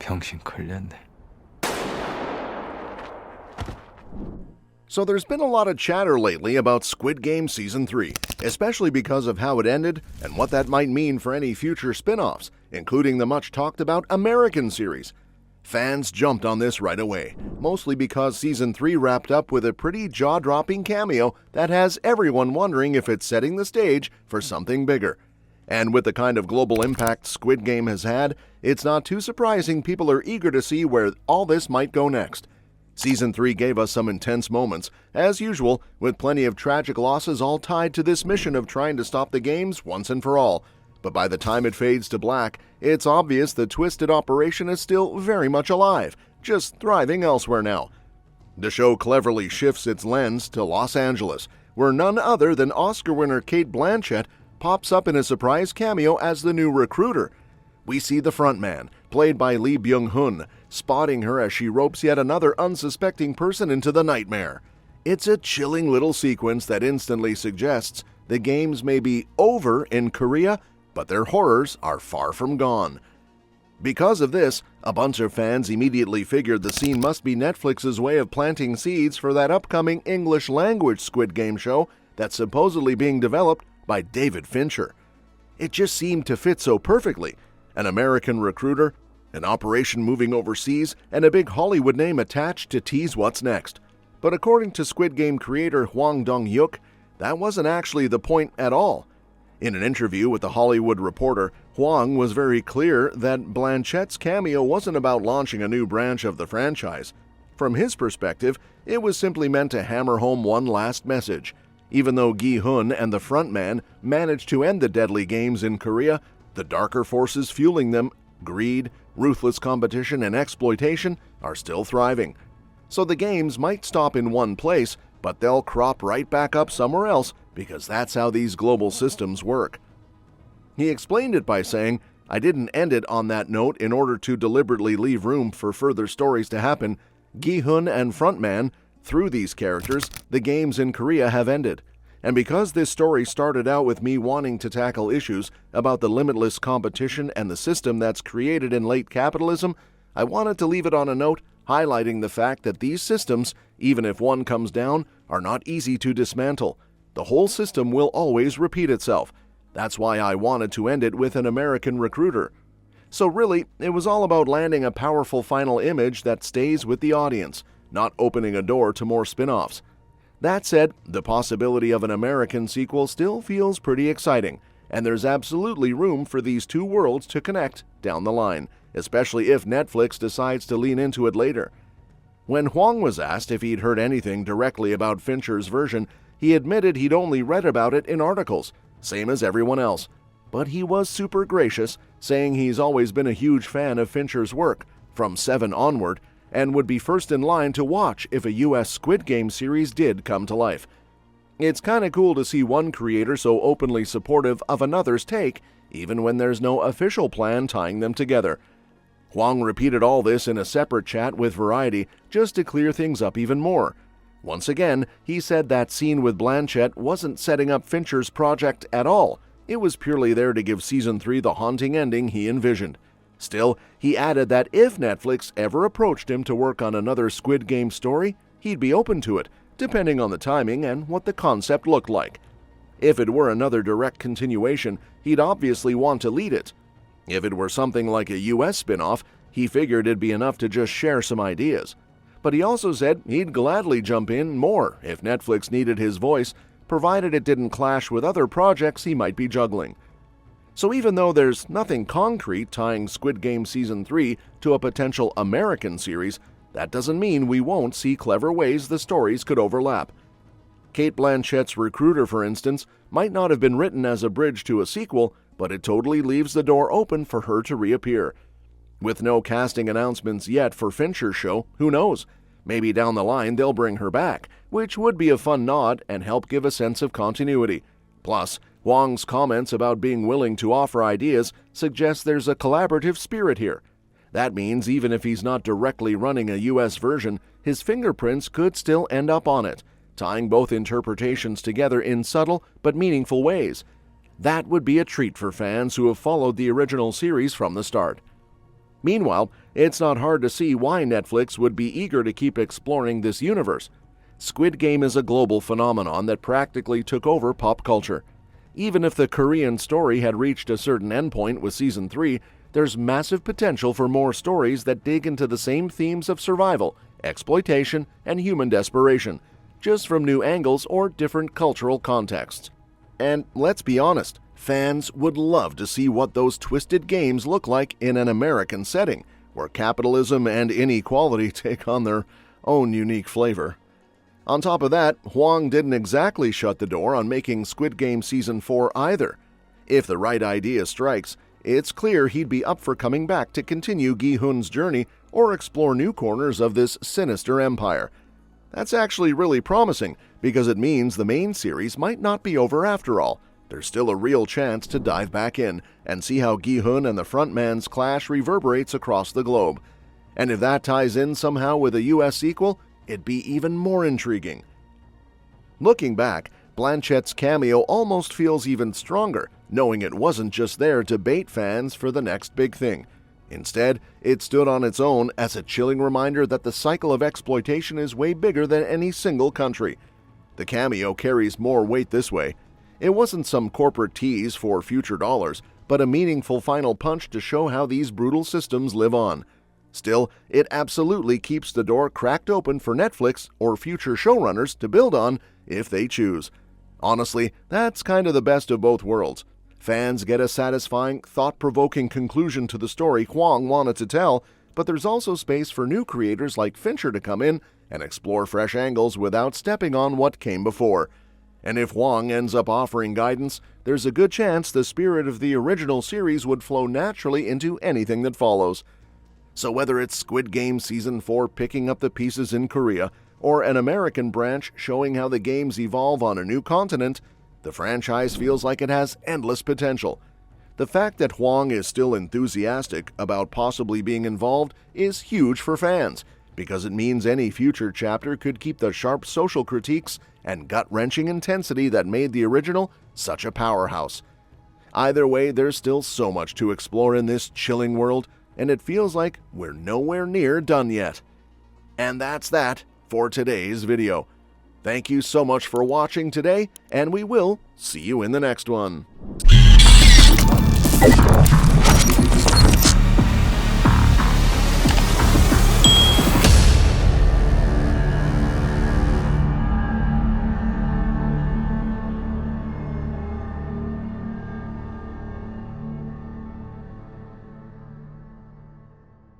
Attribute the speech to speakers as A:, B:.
A: 정신 걸렸네.
B: So there's been a lot of chatter lately about Squid Game Season 3, especially because of how it ended and what that might mean for any future spin-offs, including the much-talked-about American series. Fans jumped on this right away, mostly because Season 3 wrapped up with a pretty jaw-dropping cameo that has everyone wondering if it's setting the stage for something bigger. And with the kind of global impact Squid Game has had, it's not too surprising people are eager to see where all this might go next. Season 3 gave us some intense moments, as usual, with plenty of tragic losses all tied to this mission of trying to stop the games once and for all. But by the time it fades to black, it's obvious the twisted operation is still very much alive, just thriving elsewhere now. The show cleverly shifts its lens to Los Angeles, where none other than Oscar winner Cate Blanchett pops up in a surprise cameo as the new recruiter. We see the front man, played by Lee Byung-hun, spotting her as she ropes yet another unsuspecting person into the nightmare. It's a chilling little sequence that instantly suggests the games may be over in Korea, but their horrors are far from gone. Because of this, a bunch of fans immediately figured the scene must be Netflix's way of planting seeds for that upcoming English-language Squid Game show that's supposedly being developed by David Fincher. It just seemed to fit so perfectly. An American recruiter, an operation moving overseas, and a big Hollywood name attached to tease what's next. But according to Squid Game creator Hwang Dong-hyuk, that wasn't actually the point at all. In an interview with The Hollywood Reporter, Hwang was very clear that Blanchett's cameo wasn't about launching a new branch of the franchise. From his perspective, it was simply meant to hammer home one last message. Even though Gi-hun and the front man managed to end the deadly games in Korea, the darker forces fueling them, greed, ruthless competition, and exploitation, are still thriving. So the games might stop in one place, but they'll crop right back up somewhere else because that's how these global systems work. He explained it by saying, "I didn't end it on that note in order to deliberately leave room for further stories to happen. Gi-hun and Frontman, through these characters, the games in Korea have ended. And because this story started out with me wanting to tackle issues about the limitless competition and the system that's created in late capitalism, I wanted to leave it on a note highlighting the fact that these systems, even if one comes down, are not easy to dismantle. The whole system will always repeat itself. That's why I wanted to end it with an American recruiter." So really, it was all about landing a powerful final image that stays with the audience, not opening a door to more spin-offs. That said, the possibility of an American sequel still feels pretty exciting, and there's absolutely room for these two worlds to connect down the line, especially if Netflix decides to lean into it later. When Hwang was asked if he'd heard anything directly about Fincher's version, he admitted he'd only read about it in articles, same as everyone else. But he was super gracious, saying he's always been a huge fan of Fincher's work, from Seven onward, and would be first in line to watch if a US Squid Game series did come to life. It's kinda cool to see one creator so openly supportive of another's take, even when there's no official plan tying them together. Hwang repeated all this in a separate chat with Variety just to clear things up even more. Once again, he said that scene with Blanchett wasn't setting up Fincher's project at all. It was purely there to give Season 3 the haunting ending he envisioned. Still, he added that if Netflix ever approached him to work on another Squid Game story, he'd be open to it, depending on the timing and what the concept looked like. If it were another direct continuation, he'd obviously want to lead it. If it were something like a US spin-off, he figured it'd be enough to just share some ideas. But he also said he'd gladly jump in more if Netflix needed his voice, provided it didn't clash with other projects he might be juggling. So even though there's nothing concrete tying Squid Game Season 3 to a potential American series, that doesn't mean we won't see clever ways the stories could overlap. Cate Blanchett's recruiter, for instance, might not have been written as a bridge to a sequel, but it totally leaves the door open for her to reappear. With no casting announcements yet for Fincher's show, who knows? Maybe down the line they'll bring her back, which would be a fun nod and help give a sense of continuity. Plus, Hwang's comments about being willing to offer ideas suggest there's a collaborative spirit here. That means even if he's not directly running a US version, his fingerprints could still end up on it, tying both interpretations together in subtle but meaningful ways. That would be a treat for fans who have followed the original series from the start. Meanwhile, it's not hard to see why Netflix would be eager to keep exploring this universe. Squid Game is a global phenomenon that practically took over pop culture. Even if the Korean story had reached a certain endpoint with Season 3, there's massive potential for more stories that dig into the same themes of survival, exploitation, and human desperation, just from new angles or different cultural contexts. And let's be honest, fans would love to see what those twisted games look like in an American setting, where capitalism and inequality take on their own unique flavor. On top of that, Hwang didn't exactly shut the door on making Squid Game Season 4 either. If the right idea strikes, it's clear he'd be up for coming back to continue Gi-hun's journey or explore new corners of this sinister empire. That's actually really promising, because it means the main series might not be over after all. There's still a real chance to dive back in and see how Gi-hun and the Front Man's clash reverberates across the globe. And if that ties in somehow with a US sequel, it'd be even more intriguing. Looking back, Blanchette's cameo almost feels even stronger, knowing it wasn't just there to bait fans for the next big thing. Instead, it stood on its own as a chilling reminder that the cycle of exploitation is way bigger than any single country. The cameo carries more weight this way. It wasn't some corporate tease for future dollars, but a meaningful final punch to show how these brutal systems live on. Still, it absolutely keeps the door cracked open for Netflix or future showrunners to build on if they choose. Honestly, that's kind of the best of both worlds. Fans get a satisfying, thought-provoking conclusion to the story Hwang wanted to tell, but there's also space for new creators like Fincher to come in and explore fresh angles without stepping on what came before. And if Hwang ends up offering guidance, there's a good chance the spirit of the original series would flow naturally into anything that follows. So whether it's Squid Game Season 4 picking up the pieces in Korea, or an American branch showing how the games evolve on a new continent, the franchise feels like it has endless potential. The fact that Hwang is still enthusiastic about possibly being involved is huge for fans, because it means any future chapter could keep the sharp social critiques and gut-wrenching intensity that made the original such a powerhouse. Either way, there's still so much to explore in this chilling world, and it feels like we're nowhere near done yet. And that's that for today's video. Thank you so much for watching today, and we will see you in the next one.